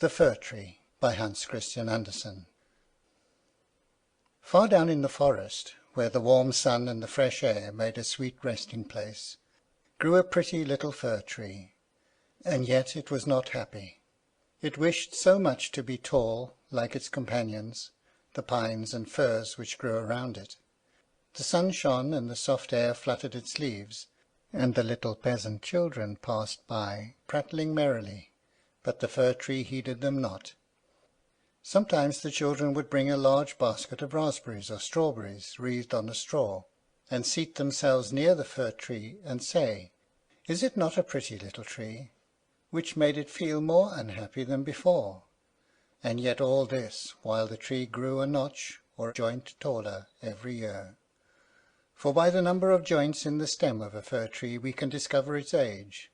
The Fir-Tree by Hans Christian Andersen. Far down in the forest, where the warm sun and the fresh air made a sweet resting place, grew a pretty little fir-tree, and yet it was not happy. It wished so much to be tall, like its companions, the pines and firs which grew around it. The sun shone, and the soft air fluttered its leaves, and the little peasant children passed by, prattling merrily, but the fir-tree heeded them not. Sometimes the children would bring a large basket of raspberries or strawberries wreathed on a straw, and seat themselves near the fir-tree, and say, "Is it not a pretty little tree?" which made it feel more unhappy than before. And yet all this while the tree grew a notch or joint taller every year. For by the number of joints in the stem of a fir-tree we can discover its age.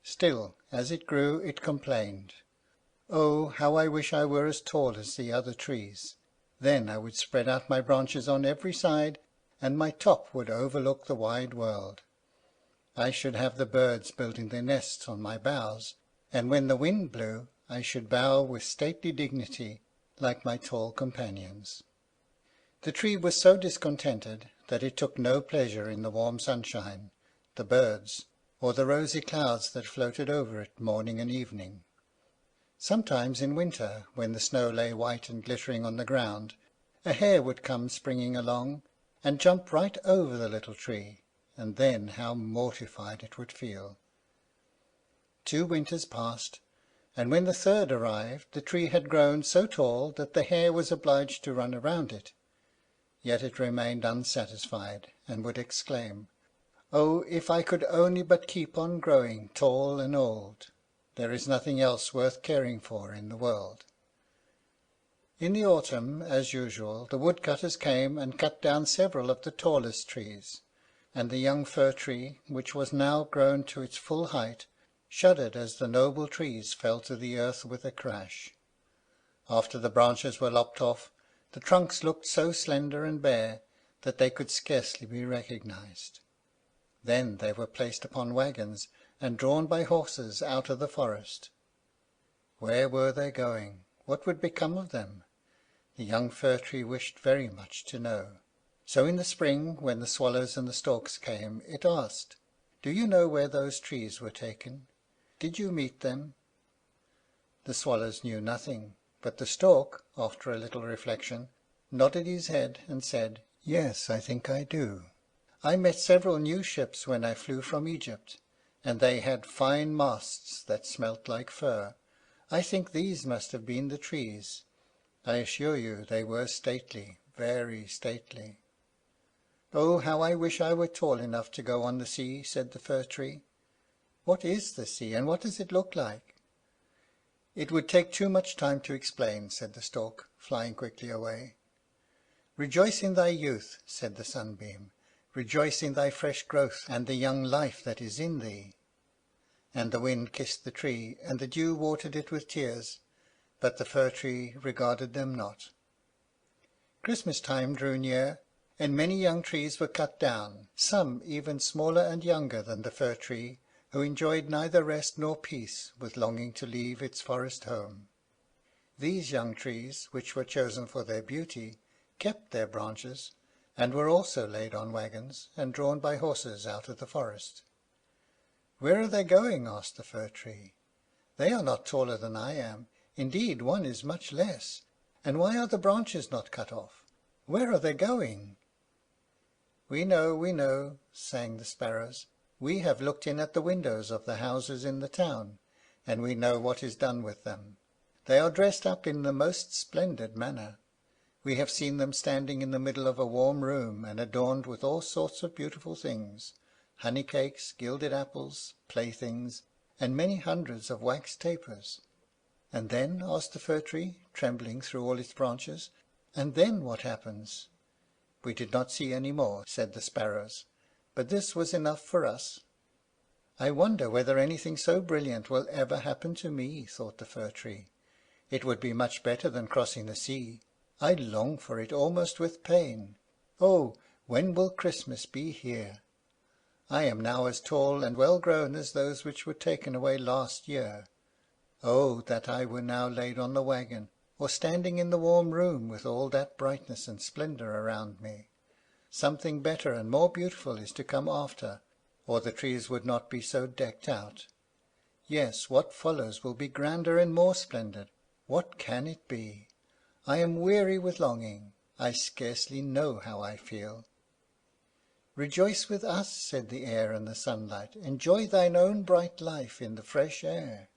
Still, as it grew, it complained, "Oh, how I wish I were as tall as the other trees! Then I would spread out my branches on every side, and my top would overlook the wide world. I should have the birds building their nests on my boughs, and when the wind blew I should bow with stately dignity, like my tall companions." The tree was so discontented that it took no pleasure in the warm sunshine, the birds, or the rosy clouds that floated over it morning and evening. Sometimes in winter, when the snow lay white and glittering on the ground, a hare would come springing along, and jump right over the little tree, and then how mortified it would feel. 2 winters passed, and when the third arrived, the tree had grown so tall that the hare was obliged to run around it. Yet it remained unsatisfied, and would exclaim, "Oh, if I could only but keep on growing tall and old! There is nothing else worth caring for in the world." In the autumn, as usual, the woodcutters came and cut down several of the tallest trees, and the young fir-tree, which was now grown to its full height, shuddered as the noble trees fell to the earth with a crash. After the branches were lopped off, the trunks looked so slender and bare that they could scarcely be recognized. Then they were placed upon wagons, and drawn by horses out of the forest. Where were they going? What would become of them? The young fir-tree wished very much to know. So in the spring, when the swallows and the storks came, it asked, "Do you know where those trees were taken? Did you meet them?" The swallows knew nothing, but the stork, after a little reflection, nodded his head and said, "Yes, I think I do. I met several new ships when I flew from Egypt, and they had fine masts that smelt like fir. I think these must have been the trees. I assure you they were stately, very stately." "Oh, how I wish I were tall enough to go on the sea," said the fir-tree. "What is the sea, and what does it look like?" "It would take too much time to explain," said the stork, flying quickly away. "Rejoice in thy youth," said the sunbeam. "Rejoice in thy fresh growth, and the young life that is in thee." And the wind kissed the tree, and the dew watered it with tears, but the fir-tree regarded them not. Christmas time drew near, and many young trees were cut down, some even smaller and younger than the fir-tree, who enjoyed neither rest nor peace with longing to leave its forest home. These young trees, which were chosen for their beauty, kept their branches, and were also laid on wagons, and drawn by horses out of the forest. "Where are they going?" asked the fir-tree. "They are not taller than I am. Indeed, one is much less. And why are the branches not cut off? Where are they going?" We know," sang the sparrows. "We have looked in at the windows of the houses in the town, and we know what is done with them. They are dressed up in the most splendid manner. We have seen them standing in the middle of a warm room, and adorned with all sorts of beautiful things, honey cakes, gilded apples, playthings, and many hundreds of wax tapers." "And then?" asked the fir-tree, trembling through all its branches. "And then what happens?" "We did not see any more," said the sparrows, "but this was enough for us." "I wonder whether anything so brilliant will ever happen to me," thought the fir-tree. "It would be much better than crossing the sea. I long for it almost with pain. Oh, when will Christmas be here? I am now as tall and well grown as those which were taken away last year. Oh, that I were now laid on the wagon, or standing in the warm room with all that brightness and splendour around me! Something better and more beautiful is to come after, or the trees would not be so decked out. Yes, what follows will be grander and more splendid. What can it be? I am weary with longing. I scarcely know how I feel. Rejoice with us, said the air and the sunlight. Enjoy thine own bright life in the fresh air.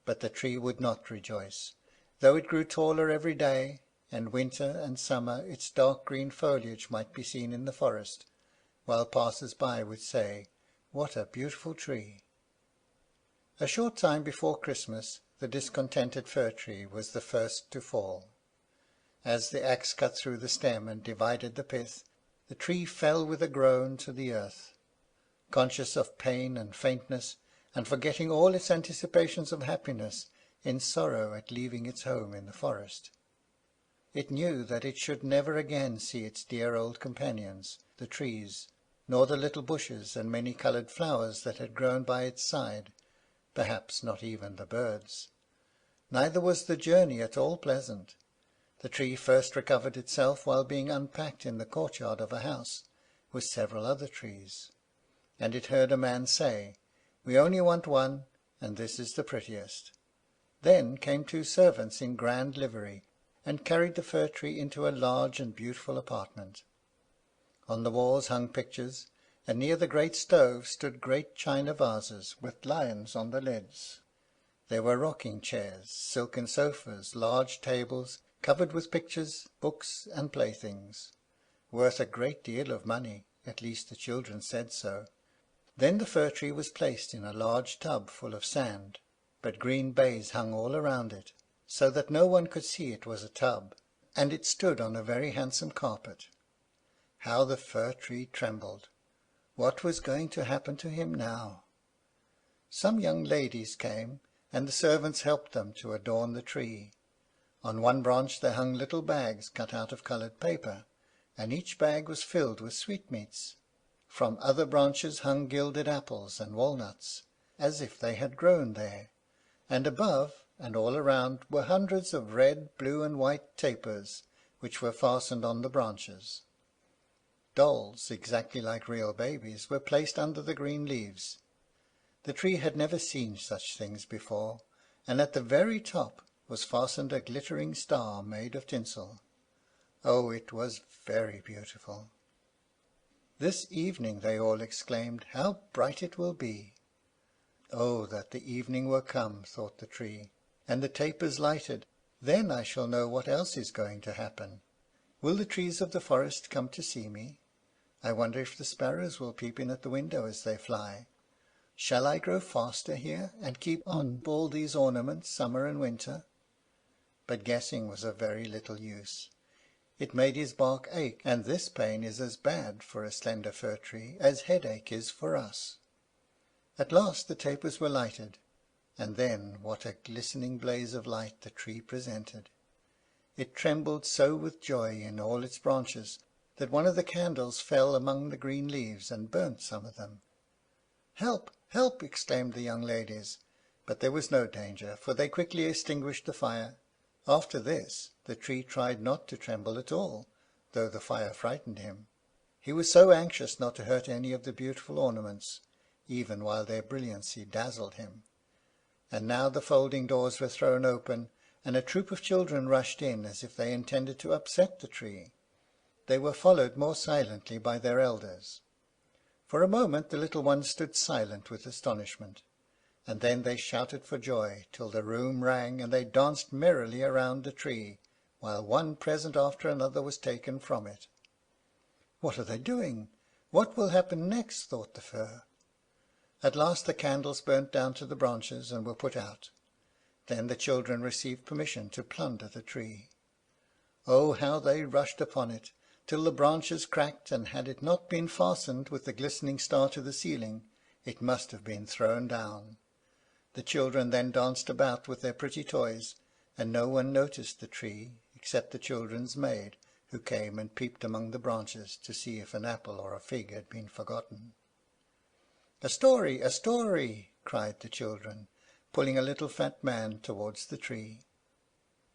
But the tree would not rejoice, though it grew taller every day, and winter and summer its dark green foliage might be seen in the forest, while passers-by would say, "What a beautiful tree!" A short time before Christmas, the discontented fir-tree was the first to fall. As the axe cut through the stem and divided the pith, the tree fell with a groan to the earth. Conscious of pain and faintness, and forgetting all its anticipations of happiness in sorrow at leaving its home in the forest. It knew that it should never again see its dear old companions, the trees, nor the little bushes and many-coloured flowers that had grown by its side, perhaps not even the birds. Neither was the journey at all pleasant. The tree first recovered itself while being unpacked in the courtyard of a house, with several other trees, and it heard a man say, "We only want one, and this is the prettiest." Then came two servants in grand livery, and carried the fir-tree into a large and beautiful apartment. On the walls hung pictures, and near the great stove stood great china vases, with lions on the lids. There were rocking chairs, silken sofas, large tables, covered with pictures, books, and playthings, worth a great deal of money, at least the children said so. Then the fir-tree was placed in a large tub full of sand, but green baize hung all around it, so that no one could see it was a tub, and it stood on a very handsome carpet. How the fir-tree trembled! What was going to happen to him now? Some young ladies came, and the servants helped them to adorn the tree. On one branch there hung little bags cut out of coloured paper, and each bag was filled with sweetmeats. From other branches hung gilded apples and walnuts, as if they had grown there, and above and all around were hundreds of red, blue, and white tapers, which were fastened on the branches. Dolls, exactly like real babies, were placed under the green leaves. The tree had never seen such things before, and at the very top was fastened a glittering star made of tinsel. Oh, it was very beautiful. "This evening," they all exclaimed, "how bright it will be!" Oh, that the evening were come, thought the tree, and the tapers lighted, then I shall know what else is going to happen. Will the trees of the forest come to see me? I wonder if the sparrows will peep in at the window as they fly. Shall I grow faster here, and keep on all these ornaments summer and winter? But guessing was of very little use. It made his bark ache, and this pain is as bad for a slender fir-tree as headache is for us. At last the tapers were lighted, and then what a glistening blaze of light the tree presented! It trembled so with joy in all its branches that one of the candles fell among the green leaves and burnt some of them. "Help! Help!" exclaimed the young ladies, but there was no danger, for they quickly extinguished the fire. After this the tree tried not to tremble at all, though the fire frightened him. He was so anxious not to hurt any of the beautiful ornaments, even while their brilliancy dazzled him. And now the folding doors were thrown open, and a troop of children rushed in as if they intended to upset the tree. They were followed more silently by their elders. For a moment the little ones stood silent with astonishment, and then they shouted for joy till the room rang, and they danced merrily around the tree, while one present after another was taken from it. "What are they doing? What will happen next?" thought the fir. At last the candles burnt down to the branches and were put out. Then the children received permission to plunder the tree. Oh, how they rushed upon it, till the branches cracked, and had it not been fastened with the glistening star to the ceiling, it must have been thrown down. The children then danced about with their pretty toys, and no one noticed the tree except the children's maid, who came and peeped among the branches to see if an apple or a fig had been forgotten. "A story! A story!" cried the children. pulling a little fat man towards the tree.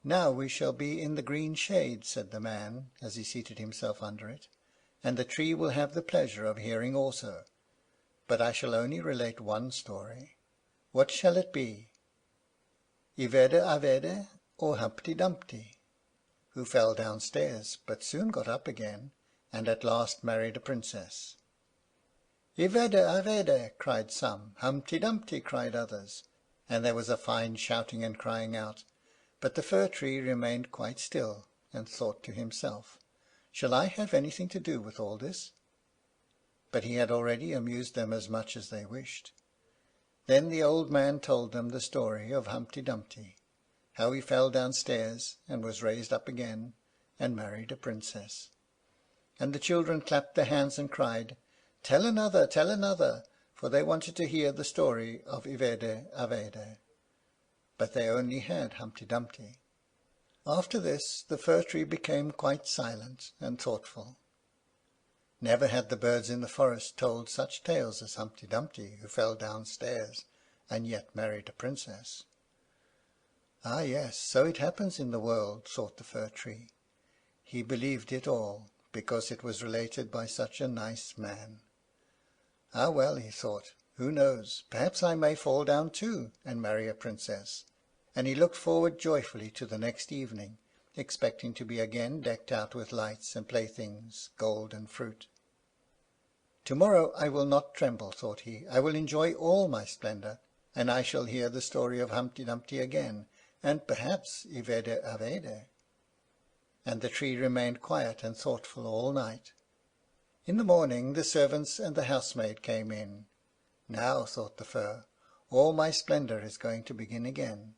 "Now we shall be in the green shade," said the man, as he seated himself under it, "and the tree will have the pleasure of hearing also. But I shall only relate one story. What shall it be? Ivede Avede, or Humpty Dumpty, who fell downstairs, but soon got up again, and at last married a princess?" "Ivede Avede," cried some. "Humpty Dumpty," cried others, and there was a fine shouting and crying out. But the Fir-Tree remained quite still, and thought to himself, "Shall I have anything to do with all this?" But he had already amused them as much as they wished. Then the old man told them the story of Humpty Dumpty, how he fell downstairs, and was raised up again, and married a princess. And the children clapped their hands and cried, "Tell another, tell another," for they wanted to hear the story of Ivede Avede. But they only had Humpty Dumpty. After this the Fir-Tree became quite silent and thoughtful. Never had the birds in the forest told such tales as Humpty Dumpty, who fell downstairs, and yet married a princess. Ah, yes, so it happens in the world, thought the Fir-Tree. He believed it all, because it was related by such a nice man. Ah, well, he thought, who knows, perhaps I may fall down too, and marry a princess. And he looked forward joyfully to the next evening, expecting to be again decked out with lights and playthings, gold and fruit. "Tomorrow I will not tremble," thought he. "I will enjoy all my splendour, and I shall hear the story of Humpty Dumpty again, and perhaps Ivede Avede." And the tree remained quiet and thoughtful all night. In the morning the servants and the housemaid came in. "Now," thought the Fir, "all my splendour is going to begin again."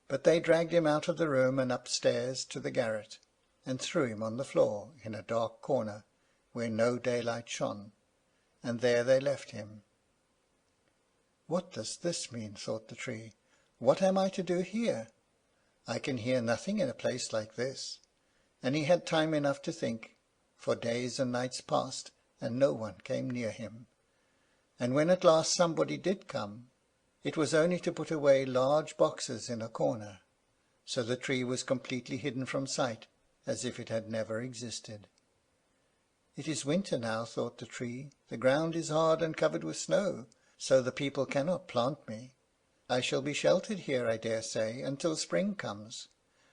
But they dragged him out of the room and upstairs to the garret, and threw him on the floor in a dark corner, where no daylight shone, and there they left him. "What does this mean?" thought the tree. "What am I to do here? I can hear nothing in a place like this." And he had time enough to think, for days and nights passed, and no one came near him. And when at last somebody did come, it was only to put away large boxes in a corner, so the tree was completely hidden from sight, as if it had never existed. "It is winter now," thought the tree. "The ground is hard and covered with snow, so the people cannot plant me. I shall be sheltered here, I dare say, until spring comes.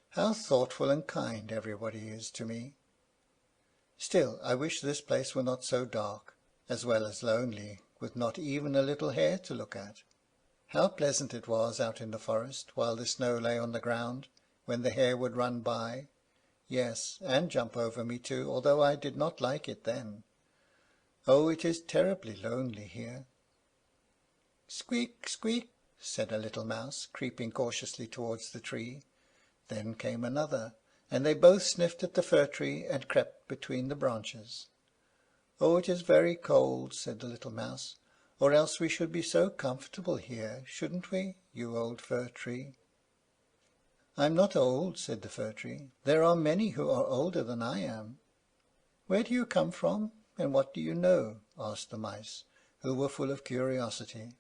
How thoughtful and kind everybody is to me! Still, I wish this place were not so dark, as well as lonely, with not even a little hare to look at. How pleasant it was out in the forest, while the snow lay on the ground, when the hare would run by. Yes, and jump over me too, although I did not like it then. Oh, it is terribly lonely here." "Squeak, squeak," said a little mouse, creeping cautiously towards the tree. Then came another, and they both sniffed at the Fir-Tree and crept between the branches. "Oh, it is very cold," said the little mouse, "or else we should be so comfortable here, shouldn't we, you old Fir-Tree?" "I'm not old," said the Fir-Tree. "There are many who are older than I am." "Where do you come from, and what do you know?" asked the mice, who were full of curiosity.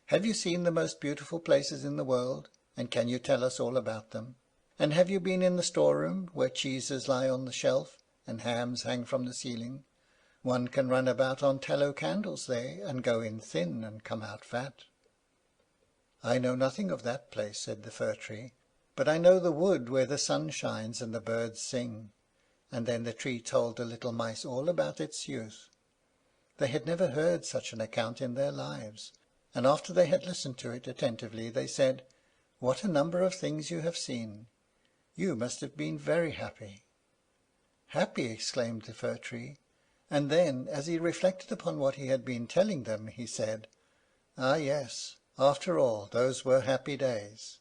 "Have you seen the most beautiful places in the world, and can you tell us all about them? And have you been in the storeroom, where cheeses lie on the shelf, and hams hang from the ceiling? One can run about on tallow candles there, and go in thin and come out fat." "I know nothing of that place," said the Fir-Tree, "but I know the wood where the sun shines and the birds sing." And then the tree told the little mice all about its youth. They had never heard such an account in their lives, and after they had listened to it attentively, they said, "What a number of things you have seen! You must have been very happy." "Happy!" exclaimed the Fir-Tree, and then, as he reflected upon what he had been telling them, he said, "Ah, yes, after all, those were happy days."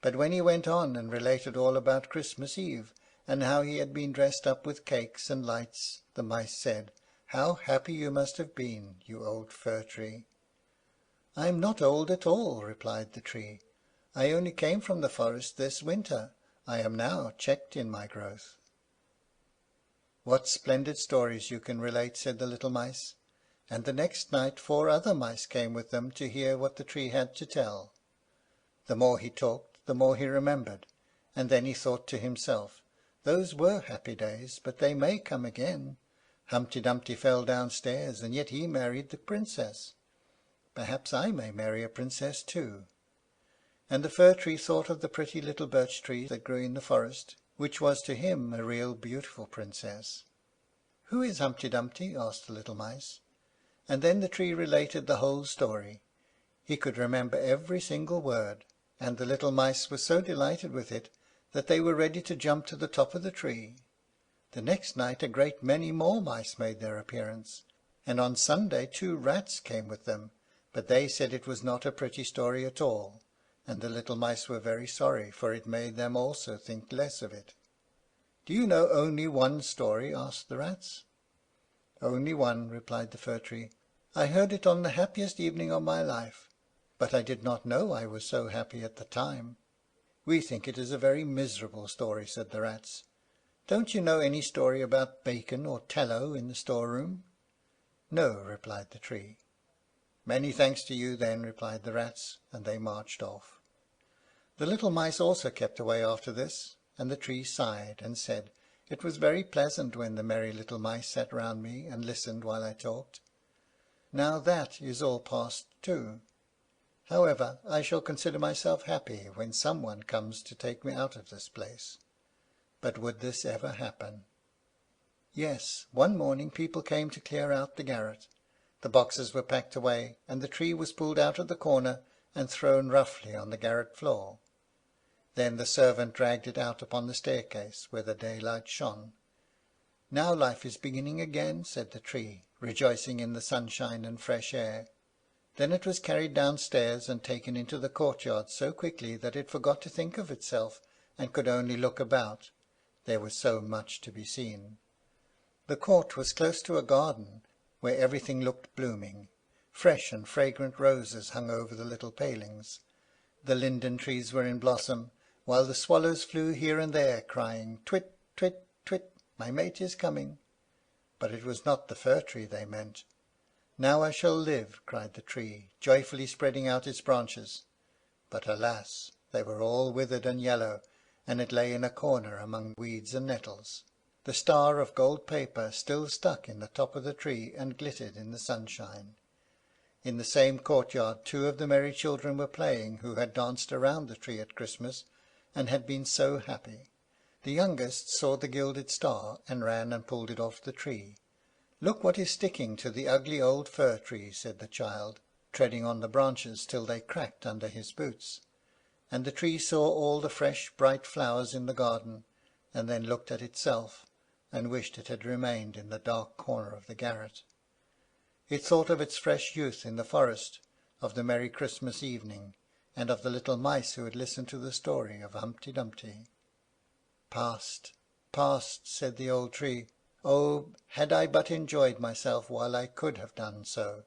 But when he went on and related all about Christmas Eve, and how he had been dressed up with cakes and lights, the mice said, "How happy you must have been, you old Fir-Tree!" "I am not old at all," replied the tree. "I only came from the forest this winter. I am now checked in my growth." "What splendid stories you can relate," said the little mice. And the next night 4 other mice came with them to hear what the tree had to tell. The more he talked, the more he remembered, and then he thought to himself, those were happy days, but they may come again. Humpty Dumpty fell downstairs, and yet he married the princess. Perhaps I may marry a princess too. And the Fir-Tree thought of the pretty little birch tree that grew in the forest, which was to him a real beautiful princess. Who is Humpty Dumpty? Asked the little mice. And then the tree related the whole story. He could remember every single word, and the little mice were so delighted with it that they were ready to jump to the top of the tree. The next night a great many more mice made their appearance, and on Sunday 2 rats came with them, but they said it was not a pretty story at all, and the little mice were very sorry, for it made them also think less of it. Do you know only one story? Asked the rats. Only one, replied the Fir-Tree. I heard it on the happiest evening of my life, but I did not know I was so happy at the time. We think it is a very miserable story, said the rats. Don't you know any story about bacon or tallow in the storeroom? No, replied the tree. Many thanks to you then, replied the rats, and they marched off. The little mice also kept away after this, and the tree sighed and said, it was very pleasant when the merry little mice sat round me and listened while I talked. Now that is all past too. However, I shall consider myself happy when some one comes to take me out of this place. But would this ever happen? Yes, one morning people came to clear out the garret. The boxes were packed away, and the tree was pulled out of the corner and thrown roughly on the garret floor. Then the servant dragged it out upon the staircase, where the daylight shone. Now life is beginning again, said the tree, rejoicing in the sunshine and fresh air. Then it was carried downstairs and taken into the courtyard so quickly that it forgot to think of itself, and could only look about. There was so much to be seen. The court was close to a garden, where everything looked blooming. Fresh and fragrant roses hung over the little palings. The linden trees were in blossom, while the swallows flew here and there, crying, twit, twit, twit, my mate is coming. But it was not the Fir-Tree they meant. Now I shall live, cried the tree, joyfully spreading out its branches. But alas, they were all withered and yellow, and it lay in a corner among weeds and nettles. The star of gold paper still stuck in the top of the tree and glittered in the sunshine. In the same courtyard 2 of the merry children were playing, who had danced around the tree at Christmas, and had been so happy. The youngest saw the gilded star, and ran and pulled it off the tree. Look what is sticking to the ugly old Fir-Tree, said the child, treading on the branches till they cracked under his boots. And the tree saw all the fresh bright flowers in the garden, and then looked at itself, and wished it had remained in the dark corner of the garret. It thought of its fresh youth in the forest, of the merry Christmas evening, and of the little mice who had listened to the story of Humpty Dumpty. Past, past, said the old tree. Oh, had I but enjoyed myself while I could have done so!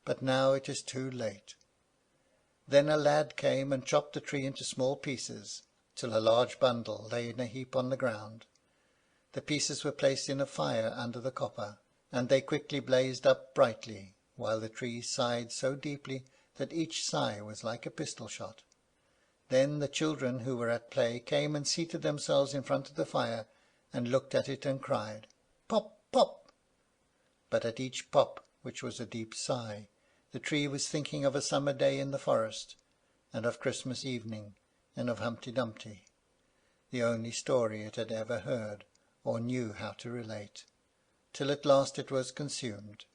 But now it is too late. Then a lad came and chopped the tree into small pieces, till a large bundle lay in a heap on the ground. The pieces were placed in a fire under the copper, and they quickly blazed up brightly, while the tree sighed so deeply that each sigh was like a pistol shot. Then the children who were at play came and seated themselves in front of the fire, and looked at it and cried, Pop, pop! But at each pop, which was a deep sigh, the tree was thinking of a summer day in the forest, and of Christmas evening, and of Humpty Dumpty, the only story it had ever heard, or knew how to relate, till at last it was consumed.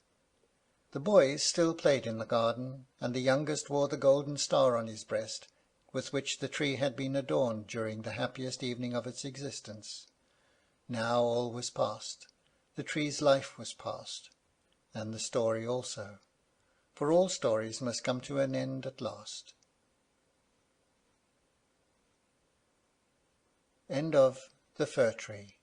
The boys still played in the garden, and the youngest wore the golden star on his breast, with which the tree had been adorned during the happiest evening of its existence. Now all was past. The tree's life was past, and the story also, for all stories must come to an end at last. End of The Fir-Tree.